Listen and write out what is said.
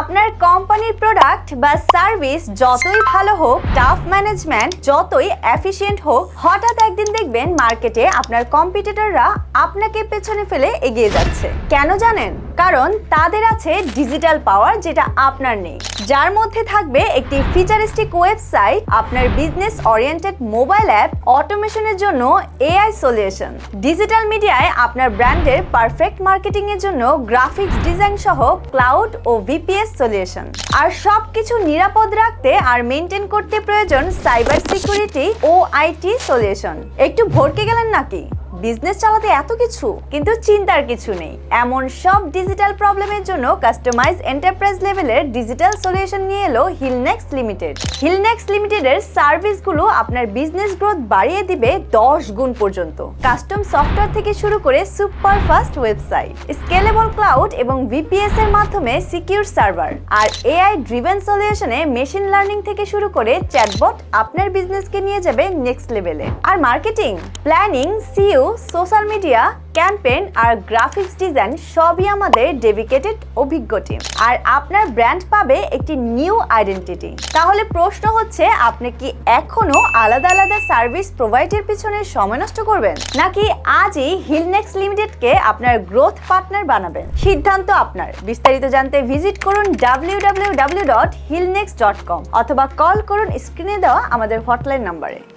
আপনার কোম্পানির প্রোডাক্ট বা সার্ভিস যতই ভালো হোক, টাফ ম্যানেজমেন্ট যতই এফিশিয়েন্ট হোক, হঠাৎ একদিন দেখবেন মার্কেটে আপনার কম্পিটিটররা আপনাকে পেছনে ফেলে এগিয়ে যাচ্ছে। কেন জানেন? কারণ তাদের আছে ডিজিটাল পাওয়ার, যেটা আপনার নেই। যার মধ্যে থাকবে একটি ফিচারিস্টিক ওয়েবসাইট, আপনার বিজনেস ওরিয়েন্টেড মোবাইল অ্যাপ, অটোমেশনের জন্য এআই সলিউশন, ডিজিটাল মিডিয়ায় আপনার ব্র্যান্ডের পারফেক্ট মার্কেটিং এর জন্য গ্রাফিক্স ডিজাইন সহ ক্লাউড ও ভিপিএস সলিউশন। আর সবকিছু নিরাপদ রাখতে আর মেনটেন করতে প্রয়োজন সাইবার সিকিউরিটি ও আইটি সলিউশন। একটু ভরকে গেলেন নাকি? বিজনেস চালাতে এত কিছু, কিন্তু চিন্তার কিছু নেই। এমন সব ডিজিটাল প্রবলেমের জন্য কাস্টমাইজ এন্টারপ্রাইজ লেভেলের ডিজিটাল সলিউশন নিয়ে এলো হিলনেক্স লিমিটেড। হিলনেক্স লিমিটেডের সার্ভিসগুলো আপনার বিজনেস গ্রোথ বাড়িয়ে দিবে 10 গুণ পর্যন্ত। কাস্টম সফটওয়্যার থেকে শুরু করে super fast website, scalable cloud এবং ভিপিএস এর মাধ্যমে সিকিউর সার্ভার, আর এআই ড্রিভেন সলিউশনে মেশিন লার্নিং থেকে শুরু করে চ্যাটবট আপনার বিজনেসকে নিয়ে যাবে নেক্সট লেভেলে। আর marketing, planning, CEO, social media campaign আর গ্রাফিক্স ডিজাইন সবই আমাদের ডেডিকেটেড অভিজ্ঞ টিম। আর আপনার ব্র্যান্ড পাবে একটি নিউ আইডেন্টিটি। তাহলে প্রশ্ন হচ্ছে, আপনি কি এখনো আলাদা আলাদা সার্ভিস প্রোভাইডের পিছনে সময় নষ্ট করবেন, নাকি আজই হিলনেক্স লিমিটেডকে আপনার গ্রোথ পার্টনার বানাবেন? সিদ্ধান্ত আপনার। বিস্তারিত জানতে ভিজিট করুন www.hillnex.com অথবা কল করুন স্ক্রিনে দেওয়া আমাদের হটলাইন নম্বরে।